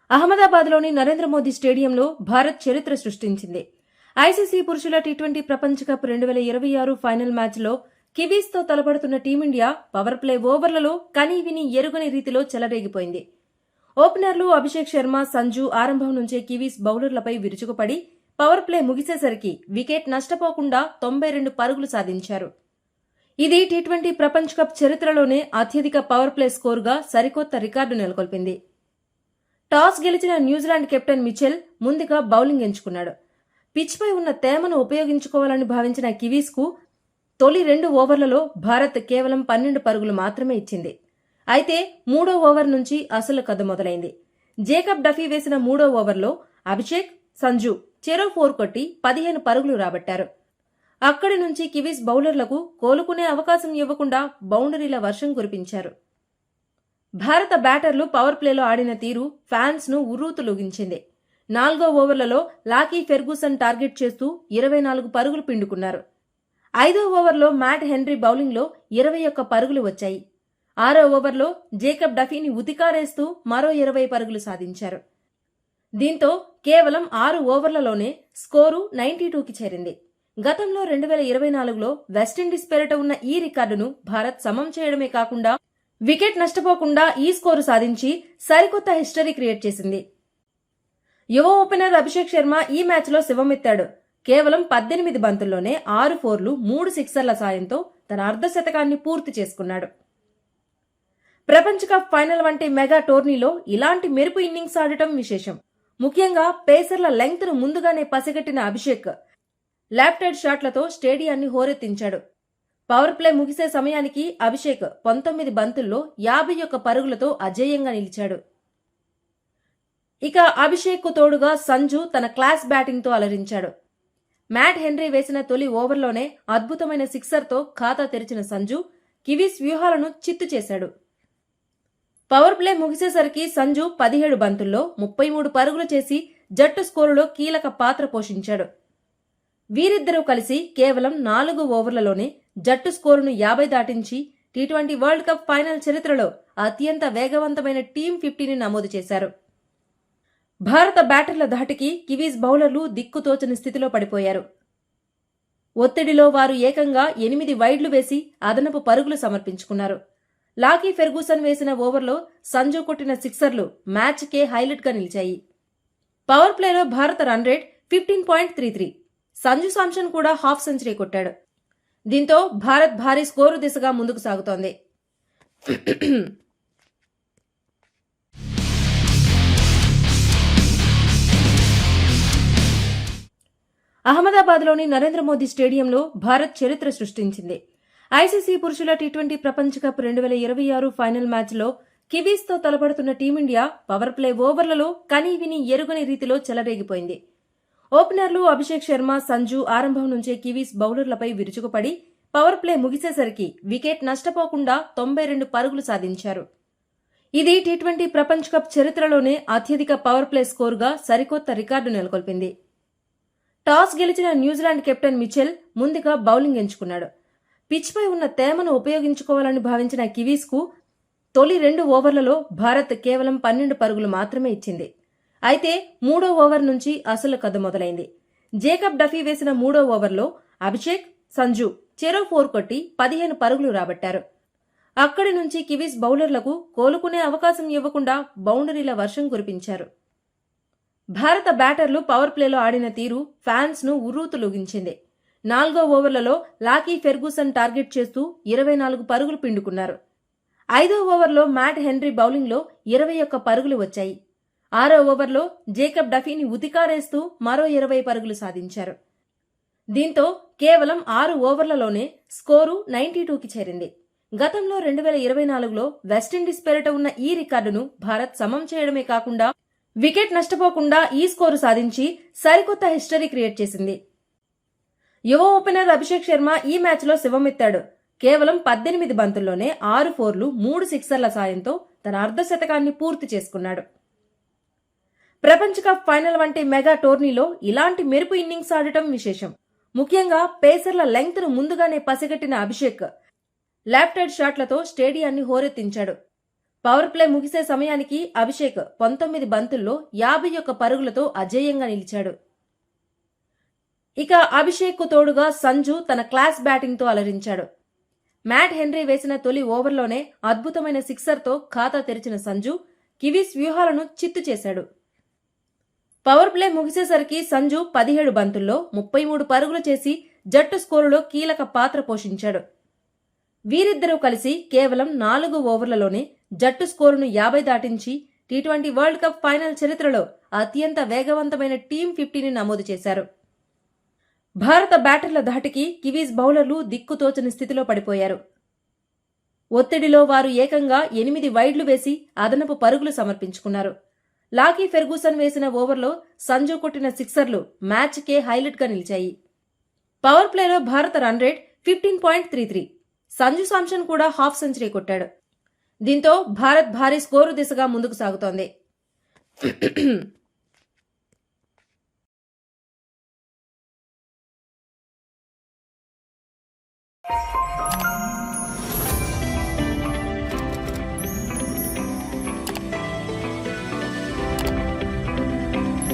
అహ్మదాబాద్లోని నరేంద్ర మోదీ స్టేడియంలో భారత్ చరిత్ర సృష్టించింది. ఐసీసీ పురుషుల టీ20 ప్రపంచ కప్ 2026 ఫైనల్ మ్యాచ్లో కివీస్తో తలపడుతున్న టీమిండియా పవర్ ప్లే ఓవర్లలో కనీవిని ఎరుగని రీతిలో చెలరేగిపోయింది. ఓపెనర్లు అభిషేక్ శర్మ, సంజు ఆరంభం నుంచే కివీస్ బౌలర్లపై విరుచుకుపడి పవర్ ప్లే ముగిసేసరికి వికెట్ నష్టపోకుండా 92 పరుగులు సాధించారు. ఇది టీ20 ప్రపంచ కప్ చరిత్రలోనే అత్యధిక పవర్ ప్లే స్కోరుగా సరికొత్త రికార్డు నెలకొల్పింది. టాస్ గెలిచిన న్యూజిలాండ్ కెప్టెన్ మిచెల్ ముందుగా బౌలింగ్ ఎంచుకున్నాడు. పిచ్పై ఉన్న తేమను ఉపయోగించుకోవాలని భావించిన కివీస్కు తొలి 2 ఓవర్లలో భారత్ కేవలం 12 పరుగులు మాత్రమే ఇచ్చింది. అయితే 3వ ఓవర్ నుంచి అసలు కథ మొదలైంది. జేకబ్ డఫీ వేసిన 3వ ఓవర్లో అభిషేక్, సంజు చెరో 4 కొట్టి 15 పరుగులు రాబట్టారు. అక్కడి నుంచి కివీస్ బౌలర్లకు కోలుకునే అవకాశం ఇవ్వకుండా బౌండరీల వర్షం కురిపించారు. భారత బ్యాటర్లు పవర్ ప్లేలో ఆడిన తీరు ఫ్యాన్స్ ను ఉర్రూతులూగించింది. 4వ ఓవర్లలో లాకీ ఫెర్గూసన్ టార్గెట్ చేస్తూ 24 పరుగులు పిండుకున్నారు. 5వ ఓవర్లో మ్యాట్ హెన్రీ బౌలింగ్లో 21 పరుగులు వచ్చాయి. 6వ ఓవర్లో జేకబ్ డఫీని ఉతికారేస్తూ మరో 20 పరుగులు సాధించారు. దీంతో కేవలం 6 ఓవర్లలోనే స్కోరు 92కి చేరింది. గతంలో 2024లో వెస్టిండీస్ పేరిట ఉన్న ఈ రికార్డును భారత్ సమం చేయడమే కాకుండా వికెట్ నష్టపోకుండా ఈ స్కోరు సాధించి సరికొత్త హిస్టరీ క్రియేట్ చేసింది. యువ ఓపెనర్ అభిషేక్ శర్మ ఈ మ్యాచ్లో శివమెత్తాడు. కేవలం 18 బంతుల్లోనే 6 ఫోర్లు 3 సిక్సర్ల సాయంతో తన అర్ధశతకాన్ని పూర్తి చేసుకున్నాడు. ప్రపంచ కప్ ఫైనల్ వంటి మెగా టోర్నీలో ఇలాంటి మెరుపు ఇన్నింగ్స్ ఆడటం విశేషం. ముఖ్యంగా పేసర్ల లెంగ్త్ను ముందుగానే పసిగట్టిన అభిషేక్ లెఫ్ట్ హెడ్ షాట్లతో స్టేడియాన్ని హోరెత్తించాడు. పవర్ ప్లే ముగిసే సమయానికి అభిషేక్ 19 బంతుల్లో 51 పరుగులతో అజేయంగా నిలిచాడు. ఇక అభిషేక్ కు తోడుగా సంజు తన క్లాస్ బ్యాటింగ్తో అలరించాడు. మ్యాట్ హెన్రీ వేసిన తొలి ఓవర్లోనే అద్భుతమైన సిక్సర్తో ఖాతా తెరిచిన సంజు కివీస్ వ్యూహాలను చిత్తు చేశాడు. పవర్ ప్లే ముగిసేసరికి సంజు 17 బంతుల్లో 33 పరుగులు చేసి జట్టు స్కోరులో కీలక పాత్ర పోషించాడు. వీరిద్దరూ కలిసి కేవలం 4 ఓవర్లలోనే జట్టు స్కోరును 50 దాటించి టీ20 వరల్డ్ కప్ ఫైనల్ చరిత్రలో అత్యంత వేగవంతమైన టీమ్ 50ని నమోదు చేశారు. భారత బ్యాటర్ల ధాటికి కివీస్ బౌలర్లు దిక్కుతోచని స్థితిలో పడిపోయారు. ఒత్తిడిలో వారు ఏకంగా 8 వైడ్లు వేసి అదనపు పరుగులు సమర్పించుకున్నారు. లాకీ ఫెర్గూసన్ వేసిన ఓవర్లో సంజు కొట్టిన సిక్సర్లు మ్యాచ్కే హైలైట్గా నిలిచాయి. పవర్ ప్లేలో భారత రన్ రేట్ 15.33. సంజు శాంసన్ కూడా హాఫ్ సెంచరీ కొట్టాడు. దీంతో భారత్ భారీ స్కోరు దిశగా ముందుకు సాగుతోంది. అహ్మదాబాద్లోని నరేంద్ర మోదీ స్టేడియంలో భారత్ చరిత్ర సృష్టించింది. ఐసీసీ పురుషుల టీ20 ప్రపంచ కప్ 2026 ఫైనల్ మ్యాచ్లో కివీస్తో తలపడుతున్న టీమిండియా పవర్ ప్లే ఓవర్లలో కనీవిని ఎరుగని రీతిలో చెలరేగిపోయింది. ఓపెనర్లు అభిషేక్ శర్మ, సంజు ఆరంభం నుంచే కివీస్ బౌలర్లపై విరుచుకుపడి పవర్ ప్లే ముగిసేసరికి వికెట్ నష్టపోకుండా 92 పరుగులు సాధించారు. ఇది టీ20 ప్రపంచ కప్ చరిత్రలోనే అత్యధిక పవర్ ప్లే స్కోరుగా సరికొత్త రికార్డు నెలకొల్పింది. టాస్ గెలిచిన న్యూజిలాండ్ కెప్టెన్ మిచెల్ ముందుగా బౌలింగ్ ఎంచుకున్నాడు. పిచ్పై ఉన్న తేమను ఉపయోగించుకోవాలని భావించిన కివీస్కు తొలి 2 ఓవర్లలో భారత్ కేవలం 12 పరుగులు మాత్రమే ఇచ్చింది. అయితే 3వ ఓవర్ నుంచి అసలు కథ మొదలైంది. జేకబ్ డఫీ వేసిన 3వ ఓవర్లో అభిషేక్, సంజు చెరో 4 కొట్టి 15 పరుగులు రాబట్టారు. అక్కడి నుంచి కివీస్ బౌలర్లకు కోలుకునే అవకాశం ఇవ్వకుండా బౌండరీల వర్షం కురిపించారు. భారత బ్యాటర్లు పవర్ ప్లేలో ఆడిన తీరు ఫ్యాన్స్ ను ఉర్రూతులూగించింది. 4వ ఓవర్లలో లాకీ ఫెర్గూసన్ టార్గెట్ చేస్తూ 24 పరుగులు పిండుకున్నారు. 5వ ఓవర్లో మ్యాట్ హెన్రీ బౌలింగ్లో 21 పరుగులు వచ్చాయి. 6వ ఓవర్లో జేకబ్ డఫీని ఉతికారేస్తూ మరో 20 పరుగులు సాధించారు. దీంతో కేవలం 6 ఓవర్లలోనే స్కోరు 92కి చేరింది. గతంలో 2024లో వెస్టిండీస్ పేరిట ఉన్న ఈ రికార్డును భారత్ సమం చేయడమే కాకుండా వికెట్ నష్టపోకుండా ఈ స్కోరు సాధించి సరికొత్త హిస్టరీ క్రియేట్ చేసింది. యువ ఓపెనర్ అభిషేక్ శర్మ ఈ మ్యాచ్లో శివమెత్తాడు. కేవలం 18 బంతుల్లోనే 6 ఫోర్లు 3 సిక్సర్ల సాయంతో తన అర్ధశతకాన్ని పూర్తి చేసుకున్నాడు. ప్రపంచ కప్ ఫైనల్ వంటి మెగా టోర్నీలో ఇలాంటి మెరుపు ఇన్నింగ్స్ ఆడటం విశేషం. ముఖ్యంగా పేసర్ల లెంగ్త్ను ముందుగానే పసిగట్టిన అభిషేక్ లెఫ్ట్ హెడ్ షాట్లతో స్టేడియాన్ని హోరెత్తించాడు. పవర్ ప్లే ముగిసే సమయానికి అభిషేక్ 19 బంతుల్లో 51 పరుగులతో అజేయంగా నిలిచాడు. ఇక అభిషేక్ కు తోడుగా సంజు తన క్లాస్ బ్యాటింగ్తో అలరించాడు. మ్యాట్ హెన్రీ వేసిన తొలి ఓవర్లోనే అద్భుతమైన సిక్సర్తో ఖాతా తెరిచిన సంజు కివీస్ వ్యూహాలను చిత్తు చేశాడు. పవర్ ప్లే ముగిసేసరికి సంజు 17 బంతుల్లో 33 పరుగులు చేసి జట్టు స్కోరులో కీలక పాత్ర పోషించాడు. వీరిద్దరూ కలిసి కేవలం 4 ఓవర్లలోనే జట్టు స్కోరును 50 దాటించి టీ20 వరల్డ్ కప్ ఫైనల్ చరిత్రలో అత్యంత వేగవంతమైన టీమ్ 50ని నమోదు చేశారు. భారత బ్యాటర్ల ధాటికి కివీస్ బౌలర్లు దిక్కుతోచని స్థితిలో పడిపోయారు. ఒత్తిడిలో వారు ఏకంగా 8 వైడ్లు వేసి అదనపు పరుగులు సమర్పించుకున్నారు. లాకీ ఫెర్గూసన్ వేసిన ఓవర్లో సంజు కొట్టిన సిక్సర్లు మ్యాచ్కే హైలైట్గా నిలిచాయి. పవర్ ప్లేలో భారత రన్ రేట్ 15.33. సంజు శాంసన్ కూడా హాఫ్ సెంచరీ కొట్టాడు. దీంతో భారత్ భారీ స్కోరు దిశగా ముందుకు సాగుతోంది.